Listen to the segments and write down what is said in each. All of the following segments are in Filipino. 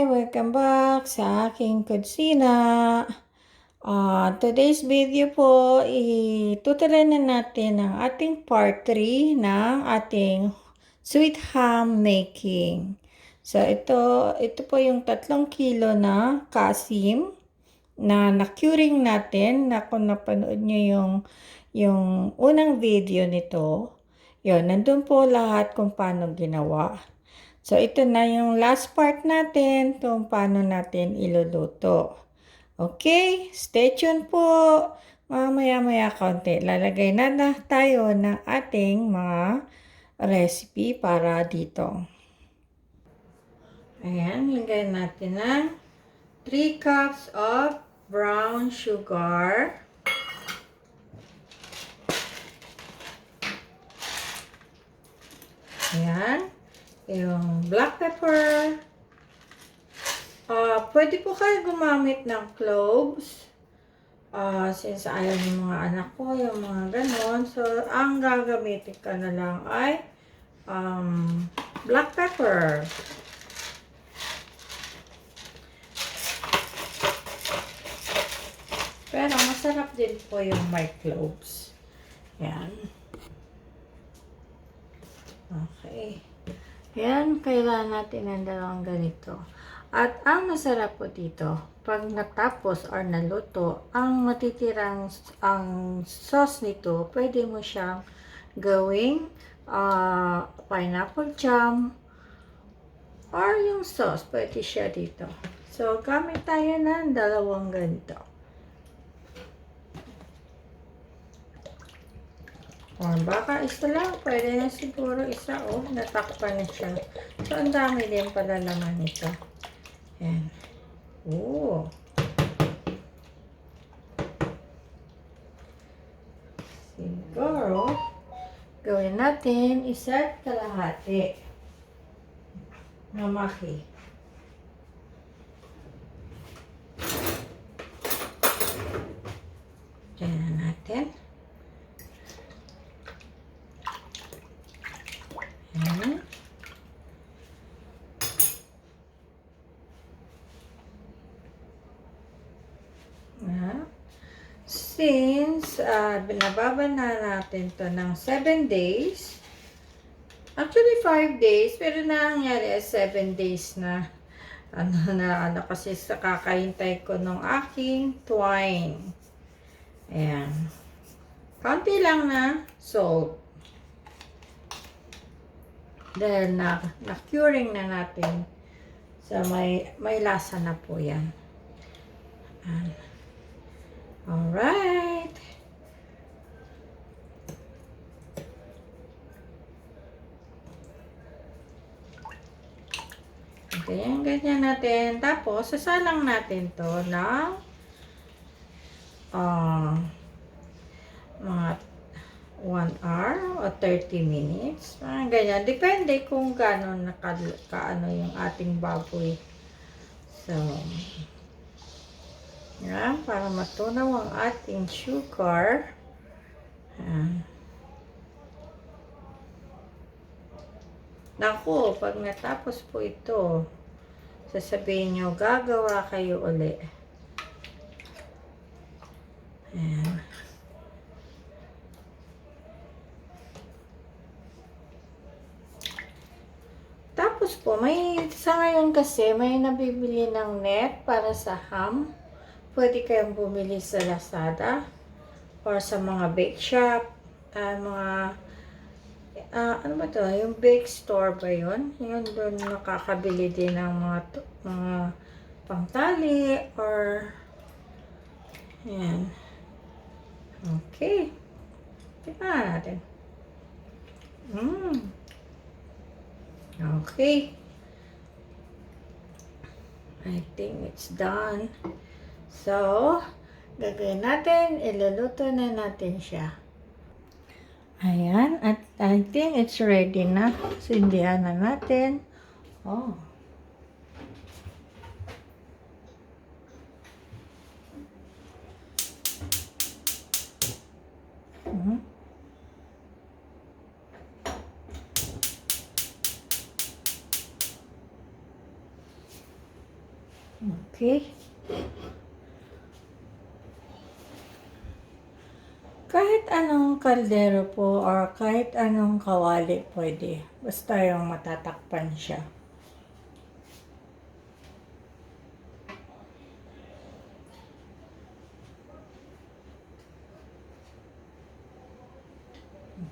Hi! Welcome back sa aking kutsina. Today's video po, itutuloy na natin ang ating part 3 ng ating sweet ham making. So, ito po yung 3 kilo na kasim na na-curing natin na kung napanood nyo yung unang video nito. Yun, nandun po lahat kung paano ginawa. So, ito na yung last part natin kung paano natin iluluto. Okay, stay tuned po. Mamaya-maya konti. Lalagay na tayo ng ating mga recipe para dito. Ayan, lagay natin ng 3 cups of brown sugar. Ayan. Yung black pepper. Pwede po kayo gumamit ng cloves. Since ayaw ng mga anak ko, yung mga ganon. So, ang gagamitin ka na lang ay black pepper. Pero masarap din po yung may cloves. Yan. Okay. Yan, kailangan natin ng dalawang ganito. At ang masarap po dito, pag natapos or naluto, ang matitirang ang sauce nito, pwede mo siyang gawing pineapple jam or yung sauce, pwede siya dito. So, gamit tayo ng dalawang ganito. Baka isa lang, pwede na siguro isa. Natakpan na siya. So, ang dami din pala laman nito. Ayan. Siguro, gawin natin isa't kalahati na maki. Diyan na natin. Ayan. Since binababan na natin to ng 7 days, actually 5 days, pero nangyari 7 days na. Kasi sa kakahintay ko ng aking twine. Ayan. Kaunti lang na salt. Dahil na-curing na natin. So, may lasa na po yan. Alright. Ganyan natin. Tapos, sasalang natin to ng mga 1 hour o 30 minutes. Ganyan. Depende kung gano'n kaano yung ating baboy. So, yan. Para matunaw ang ating sugar. Yan. Naku, pag natapos po ito, sasabihin nyo, gagawa kayo uli. Ayan. Tapos po, sa ngayon kasi, may nabibili ng net para sa ham. Pwede kayong bumili sa Lazada or sa mga bake shop, ano ba to? Yung bake store ba yun? Yun doon nakakabili din ng mga pangtali or yan. Okay. Tignan natin. Okay. I think it's done. So, gagawin natin, iluluto na natin siya. Ayan, at I think it's ready na. Sindihan na natin. Okay. Kahit anong kaldero po or kahit anong kawali pwede. Basta yung matatakpan siya.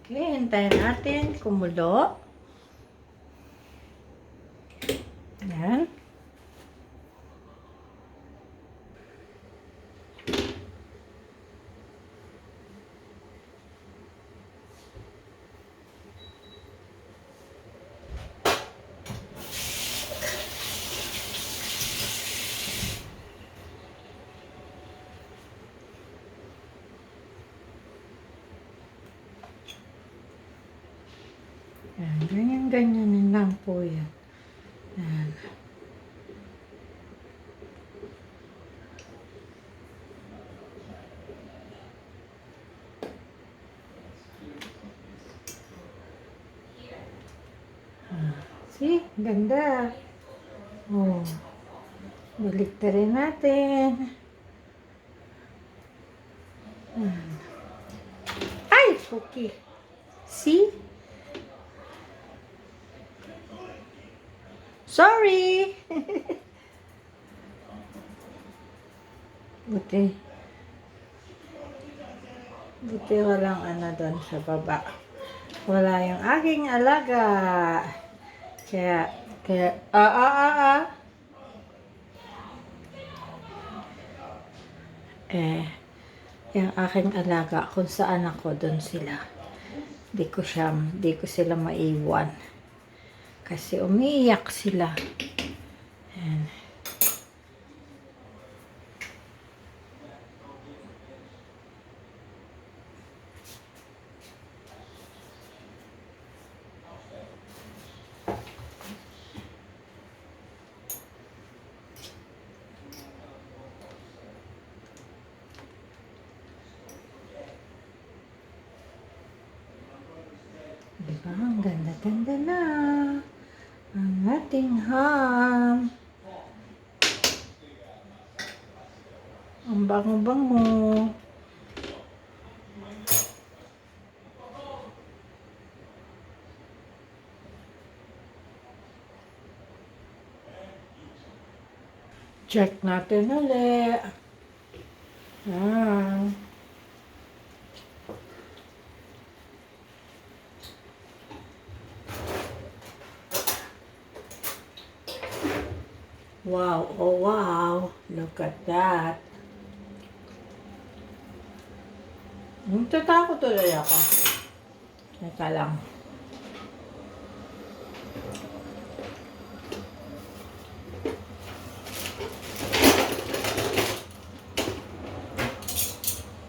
Okay, hintayin natin kumulo. Yan. Yan, ganyan-ganyan lang po yan. Yan. See? Ganda. Oh. Balik na rin natin. Ay! Okay. See? Sorry! Buti. Buti walang ano doon sa baba. Wala yung aking alaga. Kaya, yung aking alaga, kung saan ako, doon sila. Di ko sila maiwan. Kasi umiiyak sila. Ayan. Diba? Ang ganda-ganda na ang ating ham. Ang bango-bango. Check natin ulit. Wow, oh wow, look at that. Natatakot tuloy ako. Teka lang.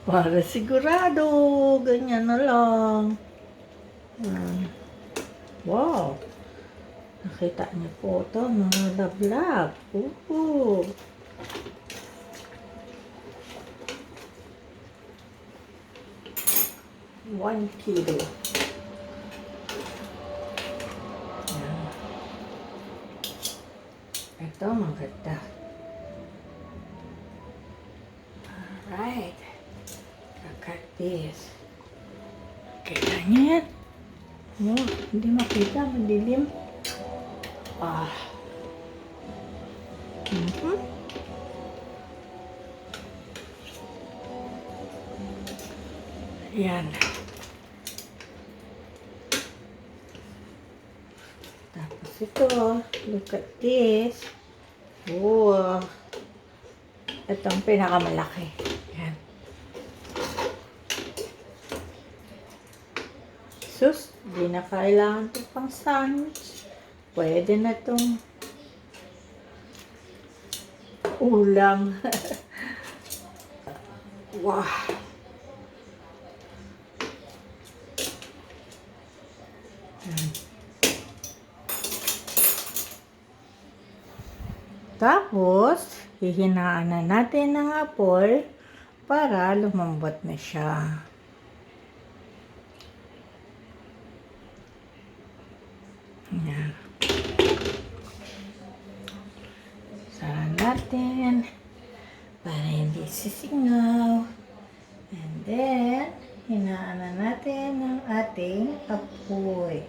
Para sigurado, ganyan na lang. Wow. Nakita niyo po ito, mga lablab. 1 kilo. Yan. Ito, maganda. Alright. Look at this. Kita niyo yan? Oh, hindi makita, madilim. Yan. Tapos ito, look at this. Oh. Itong pinakamalaki. Yan. Sus, di na kailangan ito pang sandwich. Pwede na itong ulam. Wow. Tapos, hihinaan na natin ng apol para lumambot na siya. Yan. Sana natin para hindi sisingaw. And then, hinaan na natin ang ating apoy.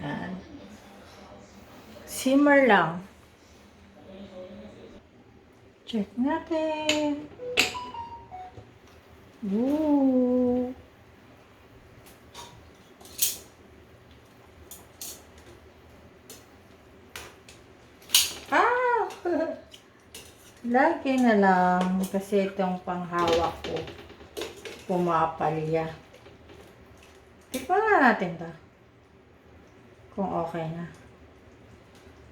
Yan. Simmer lang. Check natin. Ooh. Ah! Lagi na lang kasi itong panghawak ko pumapalya. Tikman nga natin ta. Kung okay na.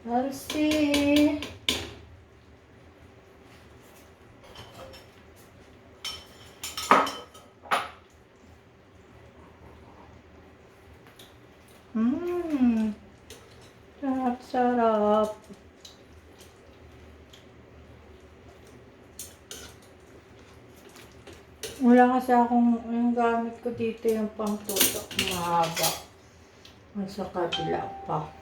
I'll see. Sarap. Wala kasi akong, yung gamit ko dito yung pangtutok mahaba. Sa kabila pa.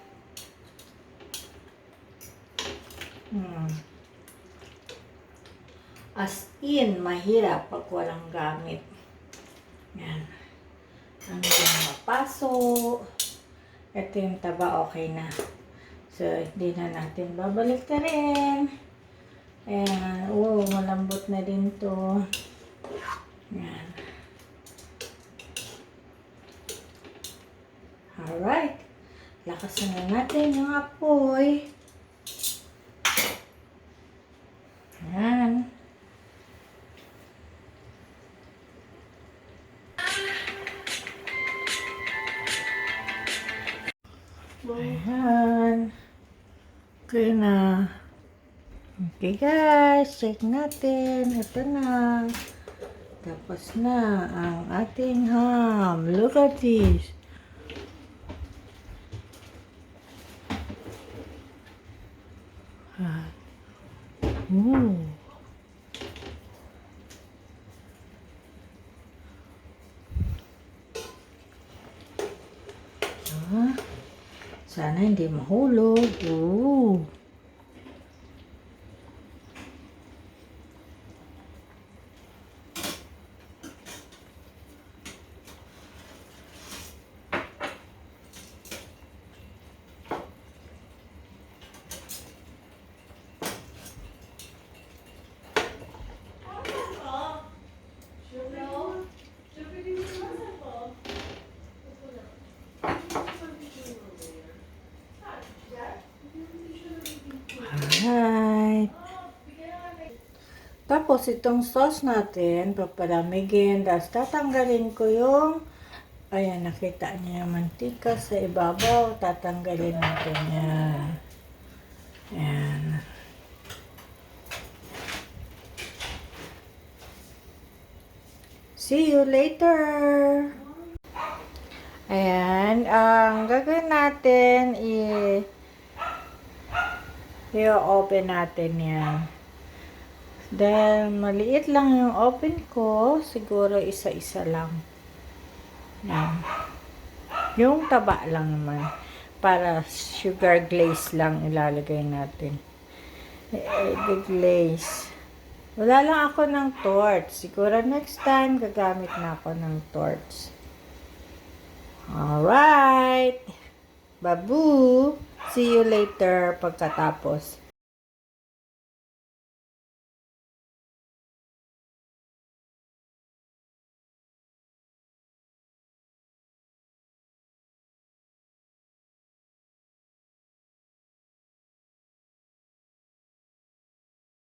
As in, mahirap pag walang gamit. Yan. Hanggang mapaso. Ito yung taba, okay na. So, hindi na natin babalik na rin. Ayan. Malambot na din to. Yan. Alright. Lakasan na natin yung apoy. Yan. Ayan. Okay na. Okay guys, check natin. Ito na. Tapos na ang ating ham. Look at this. Sana hindi mahulog. Alright. Tapos itong sauce natin, papalamigin. Tapos tatanggalin ko yung, ayan, nakita niyo yung mantika sa ibabaw. Tatanggalin natin yan. Ayan. See you later! Ayan, ang gagawin natin i-open natin yan. Dahil maliit lang yung open ko, siguro isa-isa lang. Yan. Yung taba lang naman. Para sugar glaze lang ilalagay natin. Glaze. Wala lang ako ng torch. Siguro next time gagamit na ako ng torch. Alright. Babu. See you later pagkatapos.